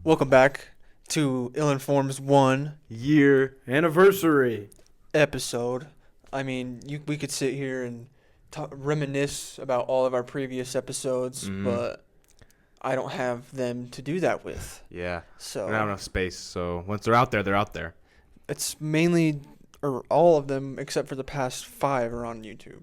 Welcome back to Ill Informed's 1 year anniversary episode. I mean, we could sit here and reminisce about all of our previous episodes, but I don't have them to do that with. Yeah. So we don't have enough space. So once they're out there, they're out there. It's mainly, or all of them except for the past 5 are on YouTube,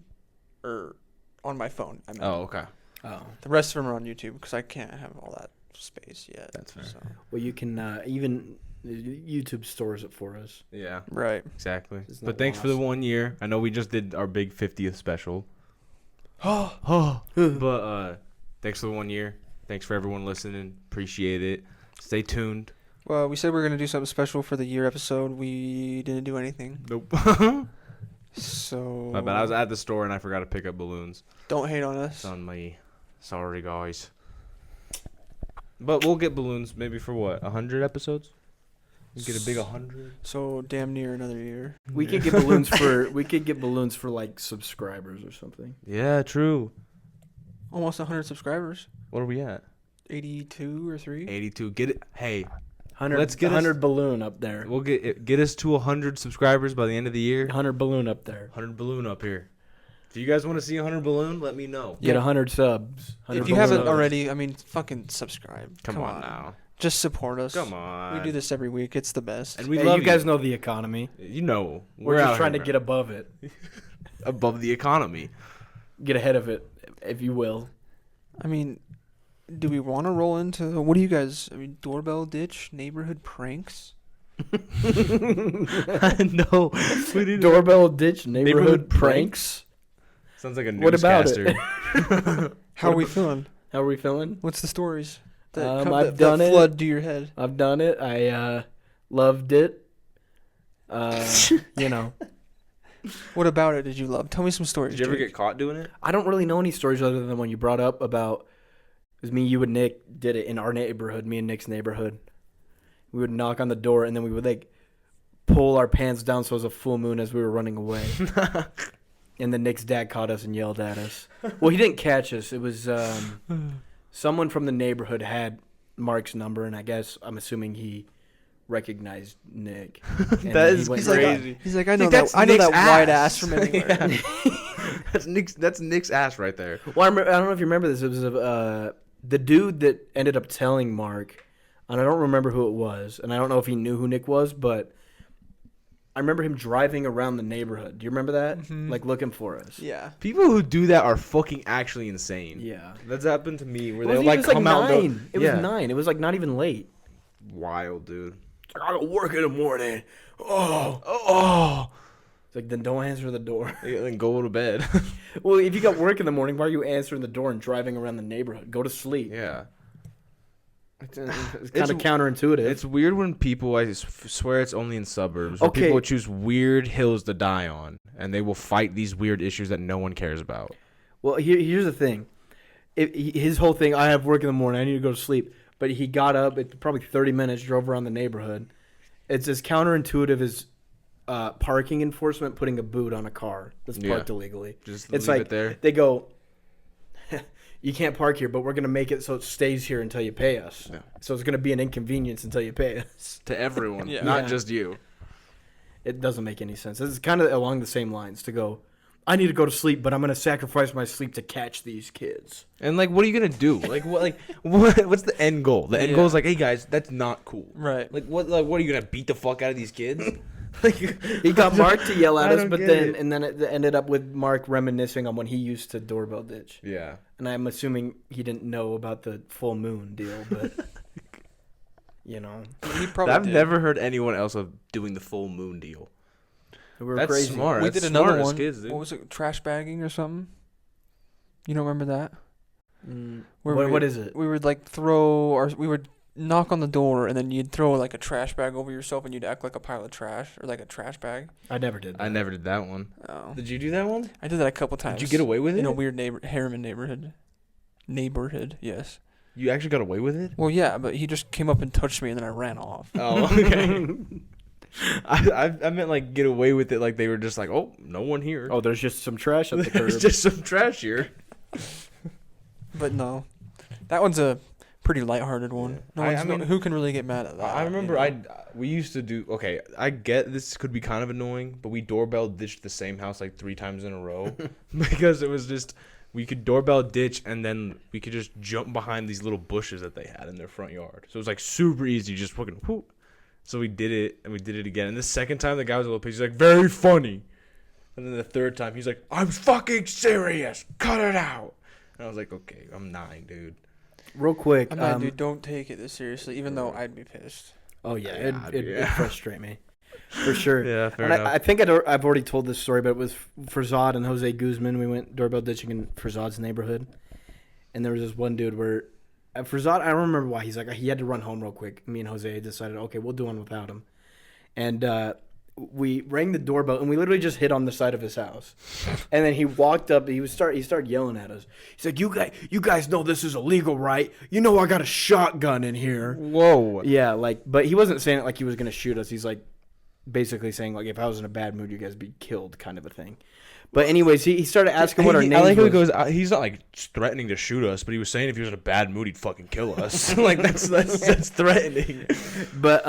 or on my phone. I mean. Oh, okay. Oh. The rest of them are on YouTube because I can't have all that space yet. That's fair. So. Well, you can even YouTube stores it for us. Yeah. Right. Exactly. But thanks for the 1 year. I know we just did our big 50th special. But thanks for the 1 year. Thanks for everyone listening. Appreciate it. Stay tuned. Well, we said we were going to do something special for the year episode. We didn't do anything. Nope. So. My bad. I was at the store and I forgot to pick up balloons. Don't hate on us. It's on me. Sorry, guys. But we'll get balloons maybe for what? 100 episodes? We get a big 100. So damn near another year. We could get balloons for like subscribers or something. Yeah, true. Almost 100 subscribers. What are we at? 82 or 3. 82. Get it. Hey, 100. Let's get 100 balloon up there. we'll get us to 100 subscribers by the end of the year. 100 balloon up there. 100 balloon up here. If you guys want to see 100 balloon, let me know. Get 100 subs. 100 If you haven't balloons. already, I mean, fucking subscribe. Come on now. Just support us. Come on. We do this every week. It's the best. And we Hey, love you guys know the economy. You know. We're out just trying to here, get above it. above the economy. Get ahead of it, if you will. I mean, do we want to roll into, what do you guys, I mean, doorbell ditch, neighborhood pranks? No. Doorbell ditch neighborhood pranks. Sounds like a What about newscaster. How are we feeling? How are we feeling? What's the stories? I've done that it. flood to your head. I've done it. I loved it. You know. What about it did you love? Tell me some stories. Did you ever Jake. get caught doing it? I don't really know any stories other than when you brought up about, it was me, you, and Nick did it in our neighborhood, me and Nick's neighborhood. We would knock on the door and then we would like pull our pants down so it was a full moon as we were running away. And then Nick's dad caught us and yelled at us. Well, he didn't catch us. It was someone from the neighborhood had Mark's number, and I guess I'm assuming he recognized Nick. That is crazy. He's like, I know that's that. I know Nick's that white ass. ass from anywhere. Yeah. That's Nick's ass right there. Well, I don't know if you remember this. It was the dude that ended up telling Mark, and I don't remember who it was, and I don't know if he knew who Nick was, but I remember him driving around the neighborhood. Do you remember that? Mm-hmm. Like looking for us. Yeah. People who do that are fucking actually insane. Yeah. That's happened to me where Well, they'll it like was come out and 9. go. It was 9. It was like not even late. Wild, dude. I gotta work in the morning. Oh. It's like, then don't answer the door. Then go to bed. Well, if you got work in the morning, why are you answering the door and driving around the neighborhood? Go to sleep. Yeah. It's kind of counterintuitive. It's weird when people, I swear it's only in suburbs, where Okay. people choose weird hills to die on, and they will fight these weird issues that no one cares about. Well, here's the thing. His whole thing, I have work in the morning, I need to go to sleep. But he got up, it probably 30 minutes, drove around the neighborhood. It's as counterintuitive as parking enforcement putting a boot on a car that's parked illegally. Just It's leave like it there. they go, you can't park here, but we're going to make it so it stays here until you pay us. Yeah. So it's going to be an inconvenience until you pay us. To everyone, Yeah. not Yeah. just you. It doesn't make any sense. It's kind of along the same lines to go, I need to go to sleep, but I'm going to sacrifice my sleep to catch these kids. And like, what are you gonna do? Like, what? Like, what's the end goal? The end goal is like, hey guys, that's not cool. Right. Like, what? Like, what are you gonna beat the fuck out of these kids? Like, He got Mark to yell at I us, don't but get then it. and then it ended up with Mark reminiscing on when he used to doorbell ditch. yeah. And I'm assuming he didn't know about the full moon deal, but you know, He probably I've did. never heard anyone else of doing the full moon deal. we were That's crazy. smart. We That's did another smart as one. kids, dude. What was it? Trash bagging or something? You don't remember that? Where What is it? We would like we would knock on the door and then you'd throw like a trash bag over yourself and you'd act like a pile of trash or like a trash bag. I never did that. I never did that one. Oh. Did you do that one? I did that a couple times. Did you get away with it? in a weird Harriman neighborhood? Neighborhood, yes. You actually got away with it? Well, yeah, but he just came up and touched me and then I ran off. Oh, okay. I meant like get away with it, like they were just like, oh, no one here. Oh, there's just some trash at the curb. There's just some trash here. But no, that one's a pretty lighthearted one. Yeah. Who can really get mad at that? I remember you know? we used to do, okay, I get this could be kind of annoying, but we doorbell ditched the same house like 3 times in a row because it was just, we could doorbell ditch and then we could just jump behind these little bushes that they had in their front yard. So it was like super easy, just fucking whoop. So we did it and we did it again. And the second time the guy was a little pissed, he's like, very funny. And then the third time he's like, I'm fucking serious. Cut it out. And I was like, okay, I'm 9, dude. Real quick. I'm not, dude, don't take it this seriously, even though I'd be pissed. Oh, yeah. It'd frustrate me. For sure. Yeah, fair and enough. I think I've already told this story, but it was for Zod and Jose Guzman. We went doorbell ditching in Zod's neighborhood. And there was this one dude where, for Zod, I don't remember why. He's like, he had to run home real quick. Me and Jose decided, okay, we'll do one without him. And we rang the doorbell, and we literally just hit on the side of his house. And then he walked up. He started yelling at us. He's like, "You guys know this is illegal, right? You know I got a shotgun in here." Whoa. Yeah, but he wasn't saying it like he was gonna shoot us. He's like, basically saying like, if I was in a bad mood, you guys be killed, kind of a thing. But anyways, he started asking what our names I like how he was. goes, he's not like threatening to shoot us, but he was saying if he was in a bad mood, he'd fucking kill us. Like that's threatening. But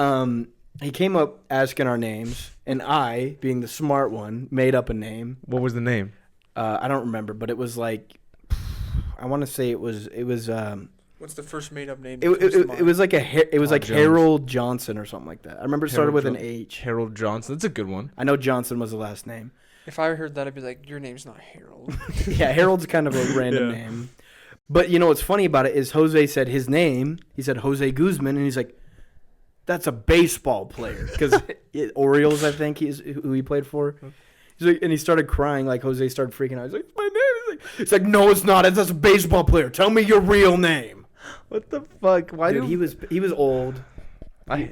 he came up asking our names, and I, being the smart one, made up a name. What was the name? I don't remember, but it was like, I want to say it was. What's the first made up name? It was like Jones. Harold Johnson or something like that. I remember it started with an H. Harold Johnson. That's a good one. I know Johnson was the last name. If I heard that, I'd be like, your name's not Harold. Yeah, Harold's kind of a random name. But you know what's funny about it is Jose said his name. He said Jose Guzman, and he's like, that's a baseball player. Because Orioles, I think, is who he played for. He's like, and he started crying. Like, Jose started freaking out. He's like, my name. He's like, no, it's not. That's a baseball player. Tell me your real name. What the fuck? Why Dude, he was old.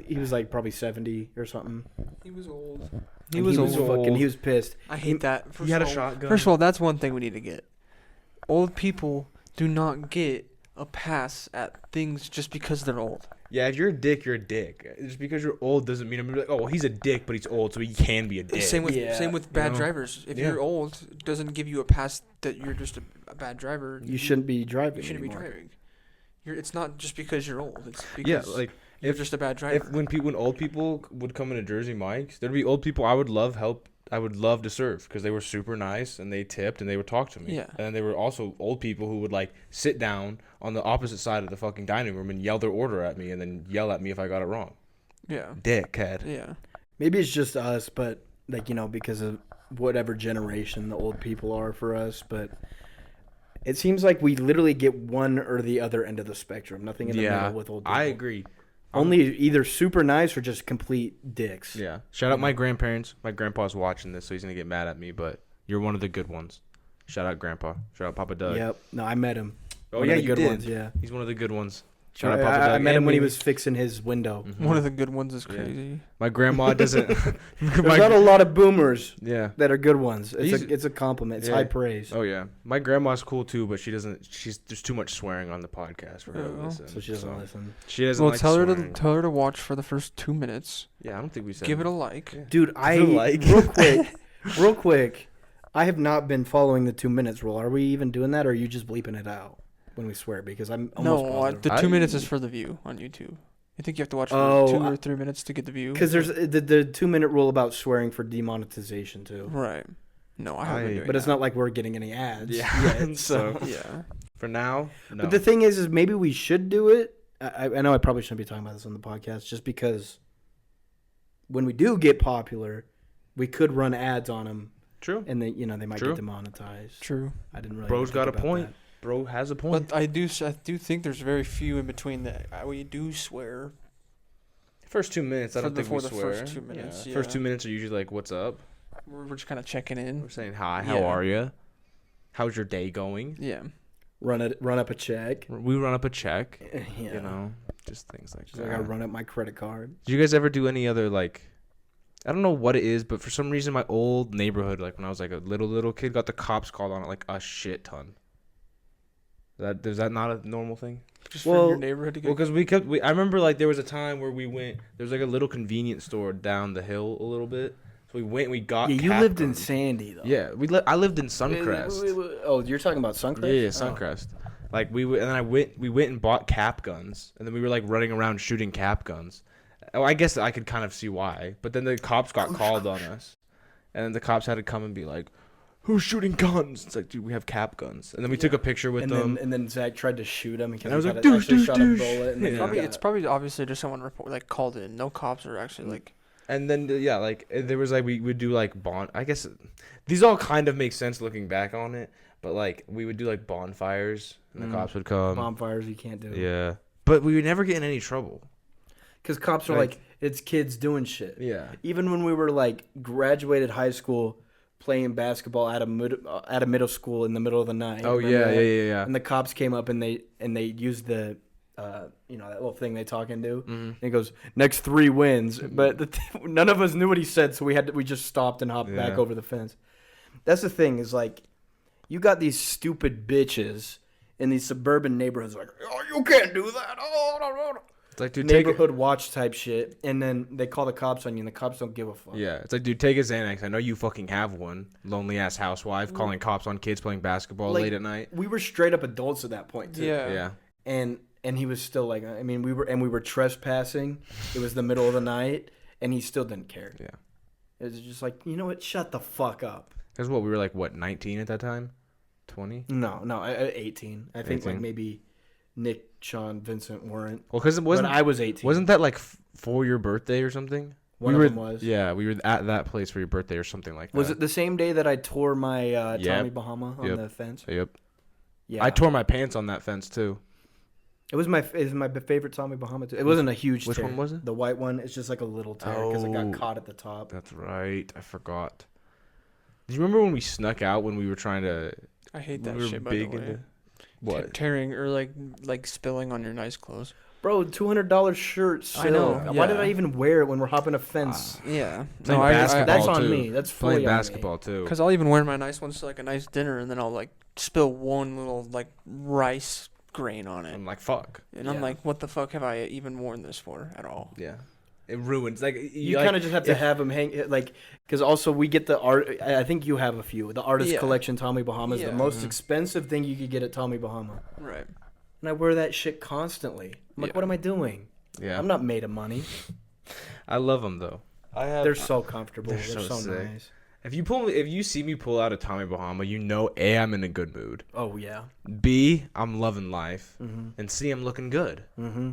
He was like probably 70 or something. He was old. He was old. He was pissed. I hate that. He had a shotgun. First of all, that's one thing we need to get. Old people do not get a pass at things just because they're old. Yeah, if you're a dick, you're a dick. Just because you're old doesn't mean I'm like, oh, well, he's a dick, but he's old, so he can be a dick. Same with bad drivers. If you're old, it doesn't give you a pass that you're just a bad driver. You shouldn't be driving. You shouldn't anymore. be driving. It's not just because you're old. It's because you're just a bad driver. When old people would come into Jersey Mike's, there'd be old people I would love to serve because they were super nice and they tipped and they would talk to me. Yeah. And they were also old people who would like sit down on the opposite side of the fucking dining room and yell their order at me and then yell at me if I got it wrong. Yeah. Dickhead. Yeah. Maybe it's just us, but like, you know, because of whatever generation the old people are for us, but it seems like we literally get one or the other end of the spectrum. Nothing in the middle with old people. I agree. Only either super nice or just complete dicks. Yeah. Shout out my grandparents. My grandpa's watching this, so he's going to get mad at me, but you're one of the good ones. Shout out Grandpa. Shout out Papa Doug. Yep. No, I met him. Oh, one yeah, of the you good did. Ones, yeah. He's one of the good ones. Shout out Papa Doug. I met him when he was fixing his window. Mm-hmm. One of the good ones is crazy. Yeah. My grandma doesn't. There's not a lot of boomers that are good ones. It's a compliment. It's high praise. Oh, yeah. My grandma's cool, too, but she doesn't. There's too much swearing on the podcast for her to listen. So she doesn't listen. She doesn't like swearing. Tell her to watch for the first 2 minutes. Yeah, I don't think we said Give it a like. Yeah. Dude, real quick, I have not been following the 2 minutes rule. Are we even doing that, or are you just bleeping it out when we swear? Because I'm almost positive. The 2 minutes is for the view on YouTube. I think you have to watch for 2 or 3 minutes to get the view. Because there's the 2 minute rule about swearing for demonetization too. Right. No, I haven't been doing But it's that. not like we're getting any ads. Yeah. Yet, so yeah. For now, no. But the thing is maybe we should do it. I know I probably shouldn't be talking about this on the podcast, just because when we do get popular, we could run ads on them. True. And they might get demonetized. True. I didn't really. Bro's got a point. That. Bro has a point. But I do think there's very few in between that we do swear. First 2 minutes, I don't think we swear. First 2 minutes, yeah. First 2 minutes are usually like, "What's up?" We're just kind of checking in. We're saying hi. How are you? How's your day going? Yeah. Run up a check. We run up a check. Yeah. You know, just things like that. I gotta run up my credit card. Did you guys ever do any other like? I don't know what it is, but for some reason, my old neighborhood, like when I was like a little kid, got the cops called on it like a shit ton. Is that not a normal thing? Just for your neighborhood to get. Well, because I remember like there was a time where we went. There was like a little convenience store down the hill a little bit. So we went and we got. Yeah, you lived in Sandy though. Yeah, I lived in Suncrest. Oh, you're talking about Suncrest? Yeah, Suncrest. Like we went and bought cap guns, and then we were like running around shooting cap guns. Oh, I guess I could kind of see why. But then the cops got called on us, and then the cops had to come and be like, "Who's shooting guns?" It's like, dude, we have cap guns. And then we took a picture with them. And then Zach tried to shoot him because I was he like, actually shot a bullet. And It's probably obviously just someone called in. No cops are actually like. And then like there was like we would do like I guess these all kind of make sense looking back on it, but like we would do like bonfires and the cops would come. Bonfires you can't do. Yeah, but we would never get in any trouble. Because cops are like, it's kids doing shit. Yeah. Even when we were like graduated high school, playing basketball at a middle school in the middle of the night. Oh yeah. And the cops came up and they used the that little thing they talk into. Mm-hmm. And he goes, next 3 wins. But none of us knew what he said, so we just stopped and hopped back over the fence. That's the thing is like, you got these stupid bitches in these suburban neighborhoods like, oh, you can't do that. Oh, no. It's like, dude, neighborhood watch type shit, and then they call the cops on you, and the cops don't give a fuck. Yeah, it's like, dude, take a Xanax. I know you fucking have one. Lonely ass housewife calling cops on kids playing basketball late at night. We were straight up adults at that point too. Yeah. And he was still like, I mean, we were trespassing. It was the middle of the night, and he still didn't care. Yeah. It was just like, you know what? Shut the fuck up. Because we were like 19 at that time, 20. No, 18. I think 18? like maybe Nick, Sean, Vincent weren't. Well, because I was 18. Wasn't that like for your birthday or something? One of them was. Yeah, we were at that place for your birthday or something like that. Was it the same day that I tore my Tommy Bahama on the fence? Yep. Yeah. I tore my pants on that fence too. It was my favorite Tommy Bahama too. It wasn't a huge Which tear. one was it? The white one. It's just like a little tear because it got caught at the top. That's right. I forgot. Do you remember when we snuck out when we were trying to? I hate that we were shit. By big the way. into what? Tearing or like spilling on your nice clothes. Bro, $200 shirt. Still. I know. Why did yeah. I even wear it when we're hopping a fence? Yeah. Playing basketball that's on too. me. That's fully Playing on basketball too. Because I'll even wear my nice ones to like a nice dinner, and then I'll like spill one little like rice grain on it. I'm like, fuck. And I'm like, what the fuck have I even worn this for at all? Yeah. It ruins. Like you kind of just have to have them hang like because also we get the art. I think you have a few. The artist collection Tommy Bahama is the most expensive thing you could get at Tommy Bahama. Right. And I wear that shit constantly. I'm like, what am I doing? Yeah. I'm not made of money. I love them though. They're so comfortable. They're so sick. Nice. If you see me pull out a Tommy Bahama, you know A, I'm in a good mood. Oh yeah. B, I'm loving life, and C, I'm looking good. Mm-hmm.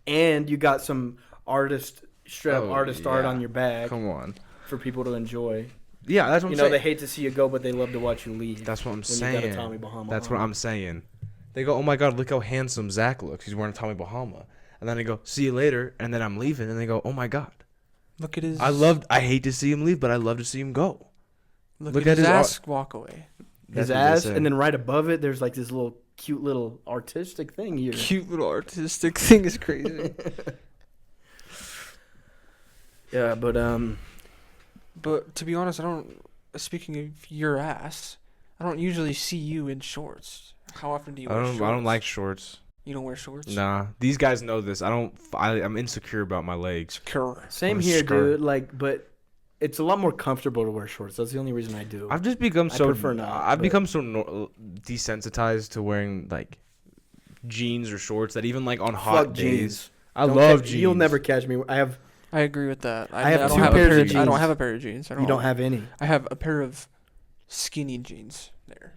And you got some art on your bag. Come on. For people to enjoy. Yeah, that's what I'm saying. You know, they hate to see you go, but they love to watch you leave. That's what I'm saying. You got a Tommy Bahama That's on. what I'm saying. They go, oh my God, look how handsome Zach looks. He's wearing a Tommy Bahama. And then I go, see you later. And then I'm leaving. And they go, oh my God. Look at his. I hate to see him leave, but I love to see him go. Look at his ass walk away. His ass, and then right above it, there's like this little cute little artistic thing here. Cute little artistic thing is crazy. Yeah, but But to be honest, I don't. Speaking of your ass, I don't usually see you in shorts. How often do you wear shorts? I don't like shorts. You don't wear shorts? Nah, these guys know this. I'm insecure about my legs. Same I'm here, scared. dude. Like, but it's a lot more comfortable to wear shorts. That's the only reason I do. I've just become so. I prefer not. I've become so desensitized to wearing like jeans or shorts that even like on hot days. Jeans. I love jeans. You'll never catch me. I agree with that. I have don't two have pairs of I jeans. don't have a pair of jeans. You don't have any. I have a pair of skinny jeans there.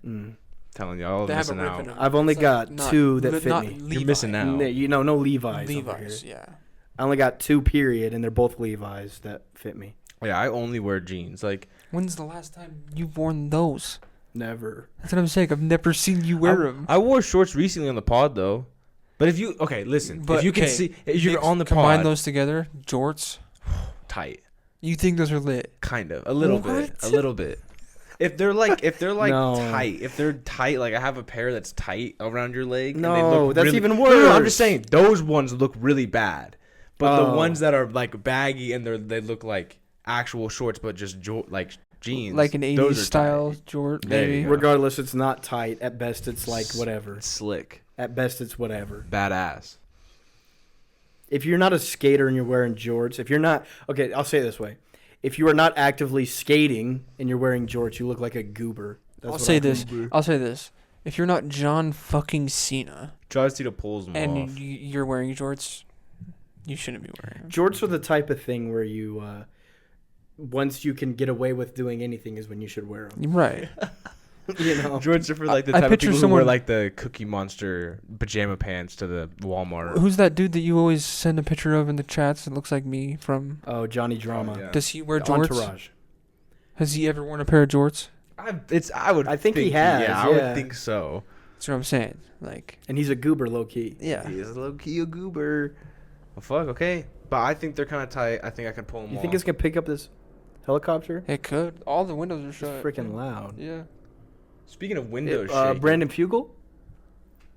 Telling you, all They have a missing rip out. in them. I've only It's got not- two that fit not me. Levi. You're missing out. No Levi's. Levi's, yeah. I only got two, period, and they're both Levi's that fit me. Yeah, I only wear jeans. Like, When's the last time you've worn those? Never. That's what I'm saying. I've never seen you wear them. I wore shorts recently on the pod though. But if you listen, if you can see, if you're on the combine pod, those together, jorts. tight, You think those are lit? kind of, a little bit. If they're like No. tight, if they're tight, like I have a pair that's tight around your leg. No, and they look that's really, even No, I'm worse. just saying those ones look really bad. But the Oh. ones that are like baggy and they look like actual shorts, but just like jeans, Like an those 80s are style tight. jort, There you maybe? go. Regardless, it's not tight. At best, it's like whatever. Slick, At best, it's whatever. badass. If you're not a skater and you're wearing jorts, if you're not... Okay, I'll say it this way. If you are not actively skating and you're wearing jorts, you look like a goober. That's I'll what say I this. think. I'll say this. If you're not John fucking Cena John Cena pulls them and off. you're wearing jorts, you shouldn't be wearing them. Jorts are the type of thing where you, once you can get away with doing anything, is when you should wear them. Right. You know, Jorts are for like the I type of picture people who someone- wear like the Cookie Monster pajama pants to the Walmart. Who's that dude that you always send a picture of in the chats? It looks like me from. oh, Johnny Drama. Oh, yeah. Does he wear jorts? Entourage. Has he ever worn a pair of jorts? I think he has, Yeah, I yeah. would think so. That's what I'm saying. Like, And he's a goober, low key. yeah. He is low key a goober. Well, fuck. Okay, but I think they're kind of tight. I think I can pull them You off. think it's gonna pick up this helicopter? It could. All the windows are It's shut. freaking loud. Yeah. Speaking of windows, shaking, Brandon Fugel,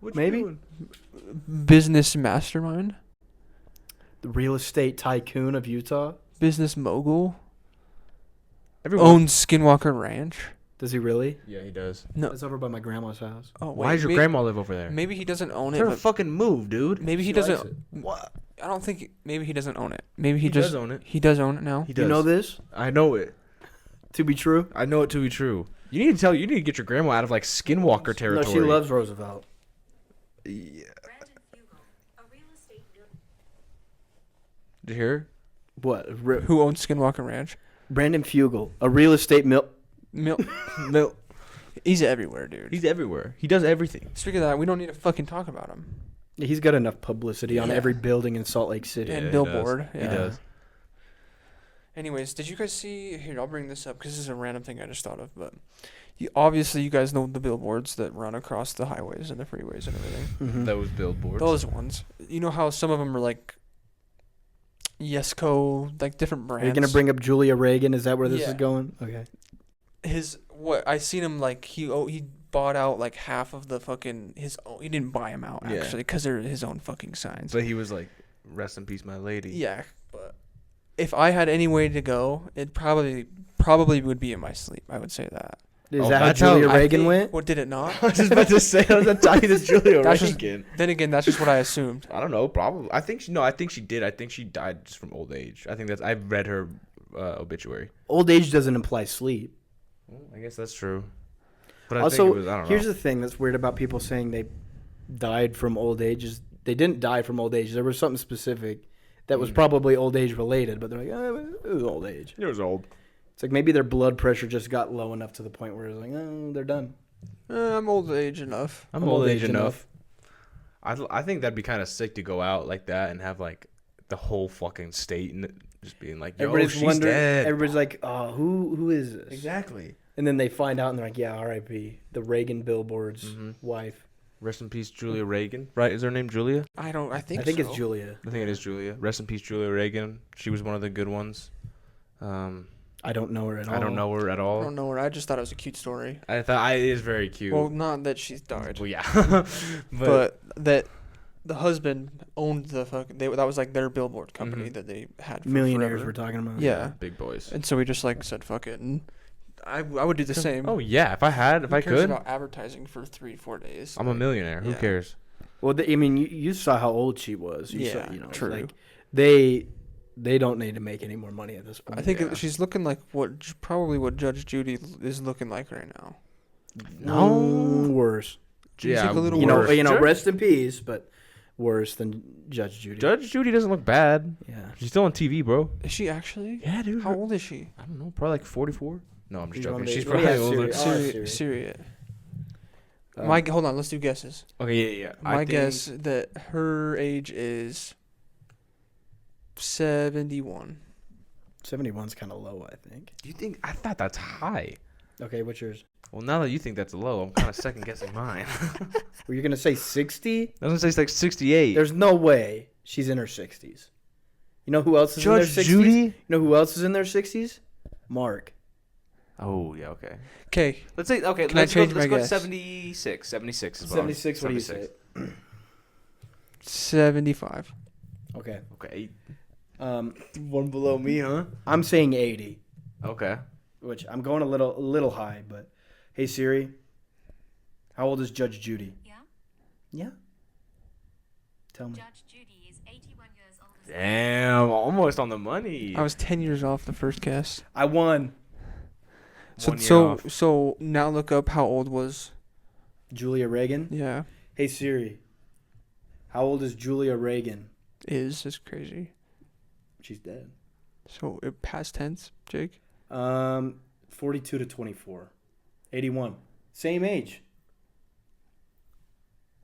what you maybe? doing? Business mastermind. the real estate tycoon of Utah. Business mogul. Everyone. Owns Skinwalker Ranch. Does he really? Yeah, he does. No. It's over by my grandma's house. Oh, Why does your may- grandma live over there? Maybe he doesn't own it. Tell her But fucking move, dude. maybe he She likes doesn't. it. What? I don't think. Maybe he doesn't own it. Maybe he, He just does own it. He does own it now. He does. You know this I know it. to be true? I know it to be true. You need to get your grandma out of like Skinwalker territory. No, she loves Roosevelt. Yeah. Did you hear? What? Who owns Skinwalker Ranch? Brandon Fugel, a real estate Mil- No. He's everywhere, dude. He's everywhere. He does everything. Speaking of that, we don't need to fucking talk about him. He's got enough publicity on Yeah. every building in Salt Lake City. And he Billboard, does. yeah. He does. Anyways, did you guys see? Here, I'll bring this up because this is a random thing I just thought of. But obviously, you guys know the billboards that run across the highways and the freeways and everything. Mhm. Those billboards. Those ones. You know how some of them are like Yesco, like different Are brands. you gonna bring up Julia Reagan? Is that where this Yeah. is going? Okay. What I seen him like he bought out like half of the fucking his own. He didn't buy them out Yeah. actually because they're his own fucking signs. But he was like, "Rest in peace, my lady." Yeah, but if I had any way to go, it probably would be in my sleep. I would say that. Is Oh, that how that's how Julia I Reagan think- went? What did it not? I was just about to say, I was talking to Julia That's just- Reagan. Then again, that's just what I assumed. I don't know. Probably. I think she did. I think she died just from old age. I think that's. I've read her obituary. Old age doesn't imply sleep. Well, I guess that's true. But I Also, think it was, I don't here's know. the thing that's weird about people saying they died from old age is they didn't die from old age. There was something specific that was probably old age related, but they're like, it was old age. It was old. It's like maybe their blood pressure just got low enough to the point where it's like, oh, they're done. I'm old age enough. I'm old age enough. I think that'd be kind of sick to go out like that and have like the whole fucking state and just being like, yo, Everybody's she's wondering. dead. Everybody's like, oh, who is this? Exactly. And then they find out and they're like, yeah, R.I.P. The Reagan billboard's Mhm. wife. Rest in peace, Julia Reagan. Right? Is her name Julia? I think. I think so. it's Julia. I think it is Julia. Rest in peace, Julia Reagan. She was one of the good ones. I don't know her at all. I don't know her at I all. don't know her. I just thought it was a cute story. I thought it is very cute. Well, not that she's died, Well, yeah. but that the husband owned the fucking. That was like their billboard company Mhm. that they had. For Millionaires forever. we're talking about. Yeah. Big boys. And so we just like said fuck it, and I would do the same. Oh yeah, if I Who cares could, about advertising for 3-4 days. I'm a millionaire. Who Yeah. cares? Well, I mean, you saw how old she was. You saw, Yeah, it's true. Like they don't need to make any more money at this point. I think Yeah. she's looking like probably what Judge Judy is looking like right now. Worse. Do you think a little You worse? know, Judge- rest in peace, but worse than Judge Judy. Judge Judy doesn't look bad. Yeah. She's still on TV, bro. Is she actually? Yeah, dude. How old is she? I don't know. Probably like 44. No, I'm just You want joking. me to- She's let me probably ask older. Siri. Siri. Siri. Siri. Hold on. Let's do guesses. Okay, yeah. My guess that her age is 71. 71's kind of low, I think. You think? I thought that's high. Okay, what's yours? Well, now that you think that's low, I'm kind of second guessing mine. Were you gonna say 60? I was gonna say it's like 68. There's no way she's in her 60s. You know who else is in their Judge 60s? Judy. You know who else is in their 60s? Mark. Oh yeah, okay. Okay. Let's say okay. Can I let's change go, let's my go guess? 76. 76 is 76. What do you say? 75. Okay. Okay. One below me, huh? I'm saying 80, Okay. which I'm going a little high. But hey Siri, how old is Judge Judy? Yeah. Yeah. Tell me. Judge Judy is 81 years old. Damn, almost on the money. I was 10 years off the first guess. I won. So 1 year off. so now look up how old was Julia Reagan. Yeah. Hey Siri, how old is Julia Reagan? Is crazy. She's dead. So past tense, Jake. 42 to 24. 81. Same age.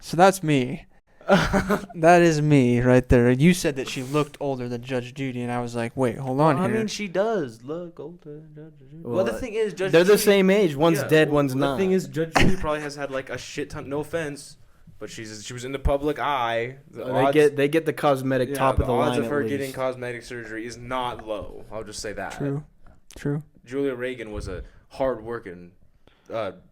So that's me. That is me right there. You said that she looked older than Judge Judy, and I was like, wait, hold on I here. mean, she does look older than Judge Judy. Well, the thing is, Judge they're the Judy, same age. One's dead, one's the not. thing is, Judge Judy probably has had like a shit ton. No offense, but she was in the public eye. They get the cosmetic top of the line. odds of at her least. getting cosmetic surgery is not low. I'll just say that. True. Julia Reagan was a hard-working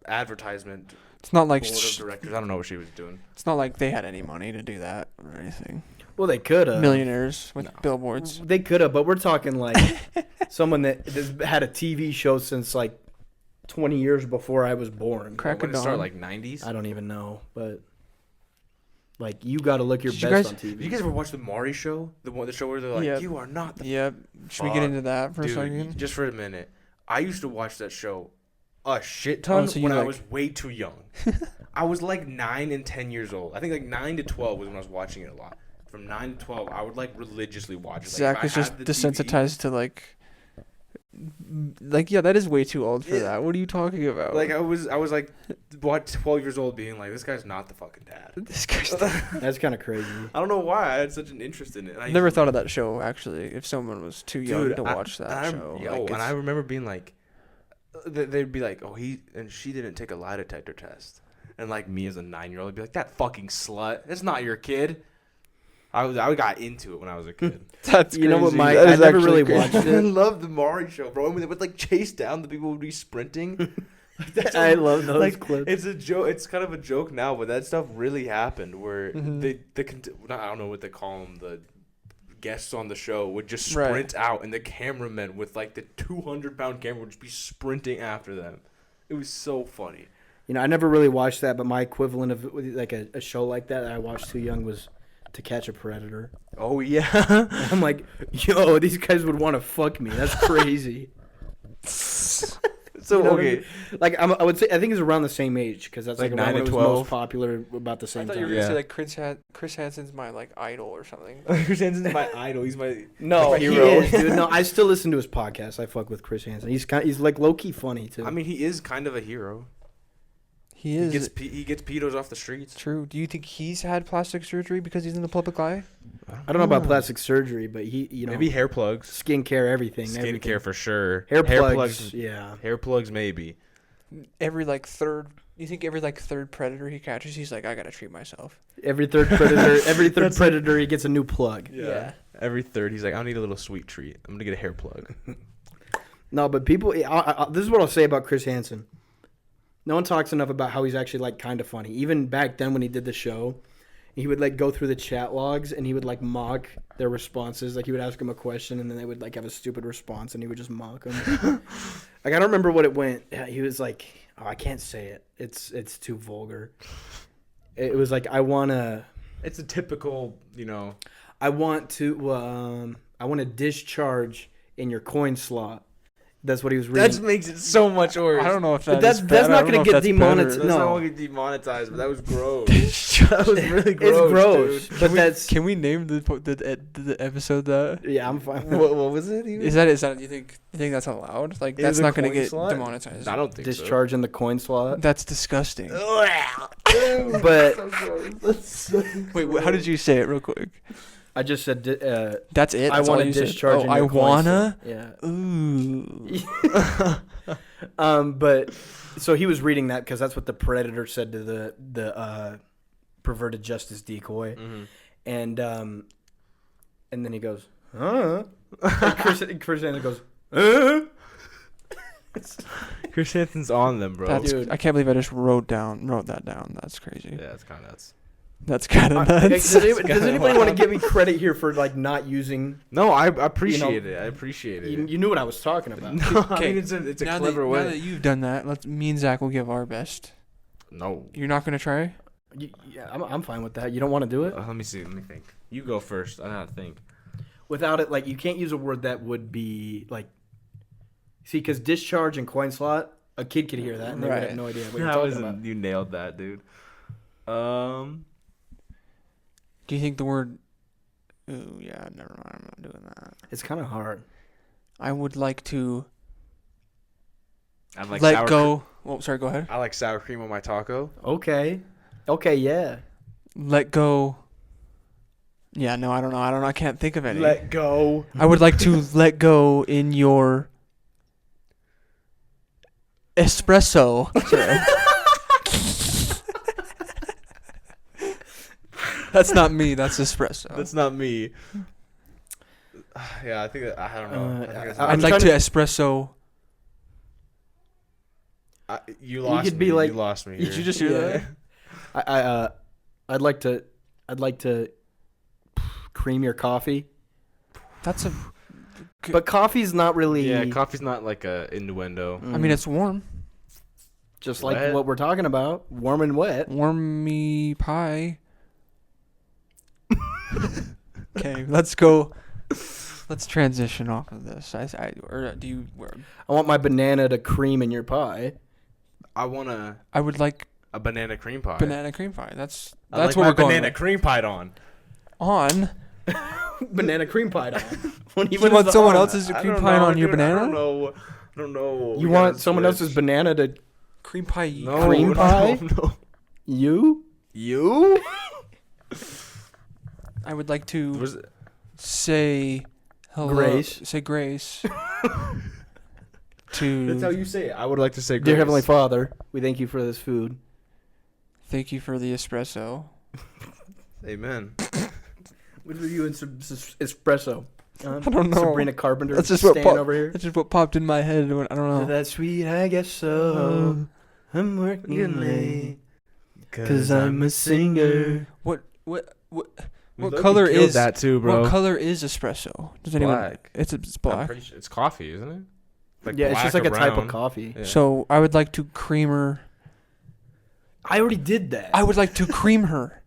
advertisement It's not like board of directors. I don't know what she was doing. it's not like they had any money to do that or anything. Well, they could have. Millionaires with billboards. They could have, but we're talking like someone that has had a TV show since like 20 years before I was born. Crack When a it started, dawn. like 90s. I don't even know, but like you got to look your Did you best guys- on TV. Did you guys ever watch the Maury show? The show where they're like, Yeah. "You are not the Yep. Should we get Fuck. into that for a dude." second? Just for a minute, I used to watch that show a shit ton so you when I like- was way too young. I was like 9 and 10 years old. I think like 9 to 12 was when I was watching it a lot. From 9 to 12, I would like religiously watch it. Zach Like, is if I just had the TV desensitized to yeah, that is way too old for Yeah. that. What are you talking about? Like I was like, what, 12 years old, being like, this guy's not the fucking dad. this guy's. That's kind of crazy. I don't know why I had such an interest in it. And I Never used to- thought of that show actually. If someone was too young Dude, to watch that show, like, and I it's- remember being like, they'd be like, oh, she didn't take a lie detector test, and like me as a 9-year-old, I'd be like, that fucking slut, it's not your kid. I got into it when I was a kid. that's You know what, crazy. Mike? That I is never actually really crazy. watched I it. love the Maury show, bro. When they would like chase down, the people would be sprinting. Like, that's I love those like, clips. It's a joke. It's kind of a joke now, but that stuff really happened. Where Mhm. I don't know what they call them. The guests on the show would just Right. sprint out, and the cameramen with like the 200-pound camera would just be sprinting after them. It was so funny. You know, I never really watched that, but my equivalent of like a show like that I watched too young was To Catch a Predator. Oh yeah. I'm like, yo, these guys would want to fuck me. That's crazy. So You know what I okay. mean? Like I would say, I think it's around the same age because that's Like like, around 9 when to it was 12? most popular about the I same thought time. you were gonna say Yeah. like Chris Hansen's my like idol or something. Chris Hansen's my idol. He's my No, my he hero. is, dude. No, I still listen to his podcast. I fuck with Chris Hansen. He's like low key funny too. I mean, he is kind of a hero. He is He gets pedos off the streets. true. Do you think he's had plastic surgery because he's in the public eye? I don't know about plastic surgery, but he, you know, Maybe hair plugs. skincare, everything. Skincare for sure. Hair plugs, yeah. Hair plugs maybe. Every like third. You think every like third predator he catches, he's like, I gotta treat myself. Every third predator, he gets a new plug. Yeah. Every third, he's like, I need a little sweet treat. I'm gonna get a hair plug. No, but people, this is what I'll say about Chris Hansen. No one talks enough about how he's actually like kind of funny. Even back then when he did the show, he would like go through the chat logs and he would like mock their responses. Like he would ask him a question and then they would like have a stupid response and he would just mock them. Like I don't remember what it went. He was like, "Oh, I can't say it. It's too vulgar." It was like I wanna It's a typical, I want to discharge in your coin slot. That's what he was reading. That makes it so much worse. I don't know if But that's that's not gonna gonna get demonetized. That's No. not gonna get demonetized, but that was gross. That was really gross. It's gross, dude. but that's Can we name the episode that? yeah. I'm fine. What was it? Is that you think that's allowed? Like Is that's it a not gonna coin get slot? demonetized. I don't think Discharge in the coin slot. That's disgusting. But Wait, how did you say it real quick? I just said That's it. I That's all want to you said? discharge. Oh, in I your coin wanna. slot. Yeah. Ooh. But so he was reading that because that's what the predator said to the perverted justice decoy, and then he goes, huh? And Chris Hansen goes, huh? Chris Hansen's on them, bro. That's, Dude. I can't believe I just wrote that down. That's crazy. Yeah, it's kind of nuts. That's kind of nuts. Does anybody want to give me credit here for like not using? No, I appreciate it. I appreciate it. You knew what I was talking about. No, I Okay, mean, it's a now clever Now that way. you've done that, me and Zach will give our best. No. You're not gonna try? Yeah, I'm fine with that. You don't want to do it Let me see. Let me think. You go first. I gotta think. without it. Like you can't use a word that would be like. See, because discharge and coin slot A kid could hear that and they would have no idea what you're That talking was about. you nailed that, dude. Do you think the word? Ooh, yeah, never mind. I'm not doing that. It's kind of hard. I would like to I like let go. Oh, sorry. Go ahead. I like sour cream on my taco. Okay, yeah. Let go. Yeah, no, I don't know. I can't think of any. Let go. I would like to let go in your espresso. That's not me. That's espresso. That's not me. Yeah, I think I don't know. I think I'd like to espresso. you lost could me. be like- you lost me. Did here. you just hear that? I'd like to cream your coffee. That's a. But coffee's not really. Yeah, coffee's not like a innuendo. I mean, it's warm. just like wet. what we're talking about, warm and wet. Warmy pie. Okay, let's go. Let's transition off of this. Or do you? I want my banana to cream in your pie. I want I would like a banana cream pie. banana cream pie. That's I like what my we're going banana with. cream pie on. On. Banana cream pie. You want someone else's cream pie on your banana? I don't know. You want someone else's banana to Cream pie. No, cream pie? No. you? You? I would like to Was it- say hello. Grace. Say grace. To That's how you say it. I would like to say, Dear grace. Heavenly Father, we thank you for this food. thank you for the espresso. Amen. What are you in espresso? I don't know. Sabrina Carpenter. That's just what staying pop- over here. That's just what popped in my head. I don't know. That's sweet, I guess so. I'm working late. 'Cause I'm a singer. What We low-key color killed is that too, bro? What color is espresso? Does anyone? Black. It's I'm black. pretty sure it's coffee, isn't it? Like Yeah, it's just black like or a type brown. of coffee. Yeah. So I would like to creamer. I already did that. I would like to cream her.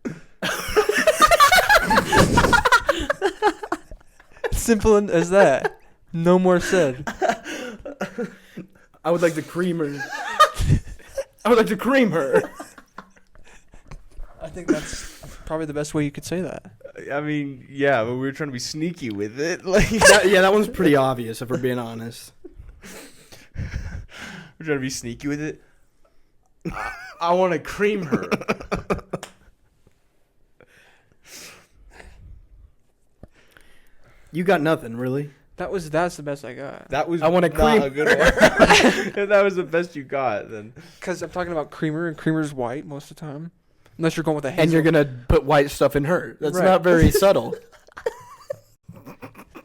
Simple as that. No more said. I would like to cream her. I would like to cream her. I think that's probably the best way you could say that. I mean, yeah, but we were trying to be sneaky with it. Like, That one's pretty obvious, if we're being honest. we're trying to be sneaky with it. I want to cream her. You got nothing, really. That's the best I got. That was I wanna not cream a good one. If that was the best you got, then Because I'm talking about creamer, and creamer's white most of the time. Unless you're going with a hazel. And you're going to put white stuff in her. That's Right. not very subtle.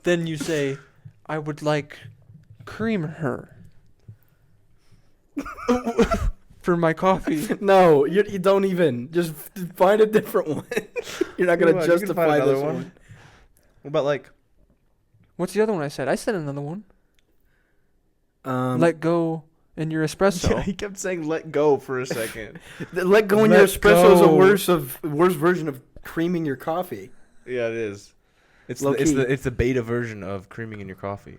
Then you say, I would like cream her. For my coffee. No, you don't even. Just find a different one. You're not going to You can find justify another this one. one. What about like What's the other one I said? I said another one. Let Let go in your espresso. Yeah, he kept saying "let go" for a second. go in your Let espresso is a go. worse version of creaming your coffee. Yeah, it is. It's Low key. it's the beta version of creaming in your coffee.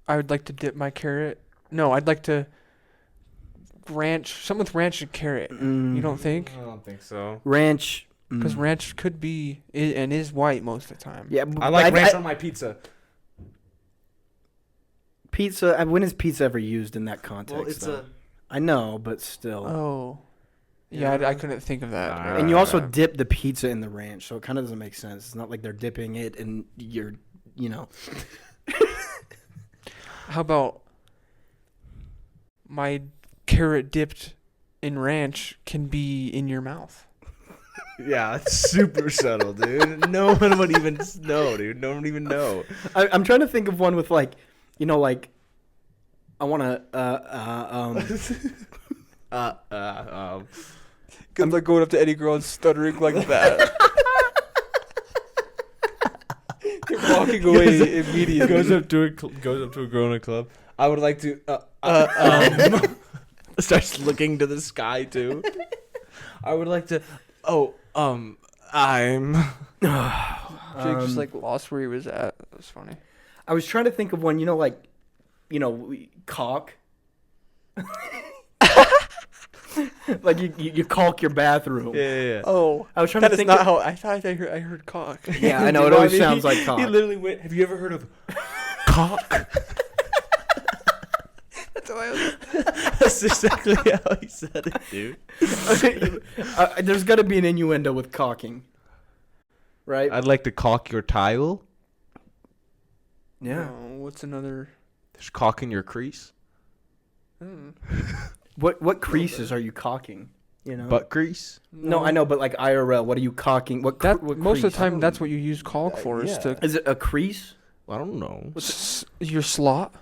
I would like to dip my carrot. No, I'd like to ranch. Something with ranch and carrot. You don't think? I don't think so. Ranch? Because ranch could be and is white most of the time. Yeah, I like ranch on my pizza. pizza. When is pizza ever used in that context? though? I know, but still. Oh. Yeah, I couldn't think of that. Alright. And you also dip the pizza in the ranch, so it kind of doesn't make sense. It's not like they're dipping it in your, How about my carrot dipped in ranch can be in your mouth? Yeah, it's super subtle, dude. No one would even know, dude. No one would even know. I'm trying to think of one with like I want to Good luck going up to any girl and stuttering like that. You're walking away immediately. goes up to a girl in a club. I would like to starts looking to the sky too. I would like to. I'm. Jake just like lost where he was at. That was funny. I was trying to think of one, cock. Like you caulk your bathroom. Yeah. Oh, I was trying that to is think. not how I thought I heard cock. Yeah, I know. You It always what I mean? sounds like cock. He literally went. Have you ever heard of cock? That's how I was. That's exactly how he said it, dude. There's got to be an innuendo with caulking, right? I'd like to caulk your tile. Yeah. What's another? There's caulk in your crease. What creases are you caulking? You know. Butt grease. No, I know, but like IRL, what are you caulking? What Most of the crease? time, that's what you use caulk for. Is to Is it a crease? I don't know. your slot.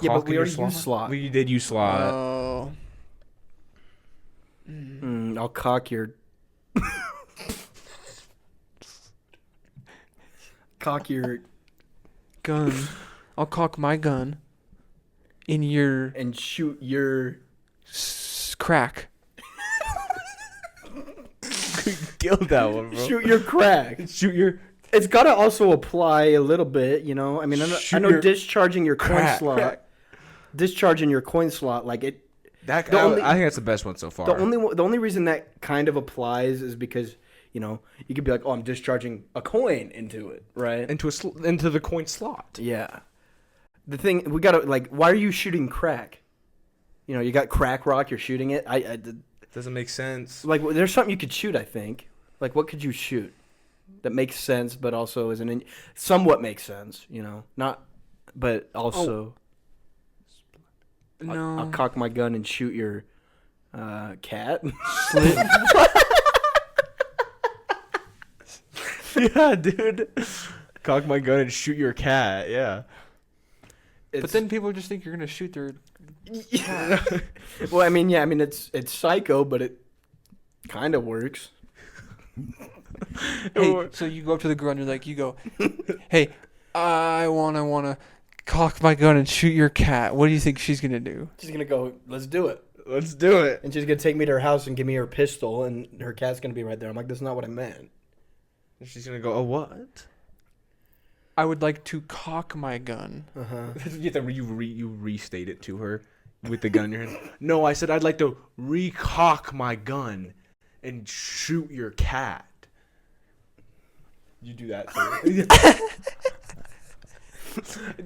Yeah, but Caulk in we your already used slot. We did use slot. Oh. I'll caulk your. Cock your Gun. I'll cock my gun in your and shoot your. crack. Killed that one, bro. Shoot your crack. Shoot your It's got to also apply a little bit, you know. I mean, I Shoot know your discharging your coin crack. slot, discharging your coin slot, like it. That. The only- I think that's the best one so far. The only reason that kind of applies is because you know you could be like, oh, I'm discharging a coin into it, right? into the coin slot. Yeah. The thing we gotta like, why are you shooting crack? You know, you got crack rock, you're shooting it. Doesn't make sense. Like, there's something you could shoot. I think. Like, what could you shoot that makes sense, but also isn't somewhat makes sense? You know, not, but also. No. I'll cock my gun and shoot your cat. Slit. Yeah, dude. Cock my gun and shoot your cat. Yeah. But then people just think you're gonna shoot their. Well, I mean, yeah, I mean it's psycho, but it kind of works. Hey, so you go up to the girl and you're like, you go, hey, I wanna cock my gun and shoot your cat. What do you think she's gonna do? She's gonna go, let's do it, Let's do it. and she's gonna take me to her house and give me her pistol, and her cat's gonna be right there. I'm like, that's not what I meant. She's gonna go. Oh, what? I would like to cock my gun. You have to you restate it to her with the gun in your hand. No, I said I'd like to recock my gun and shoot your cat. You do that.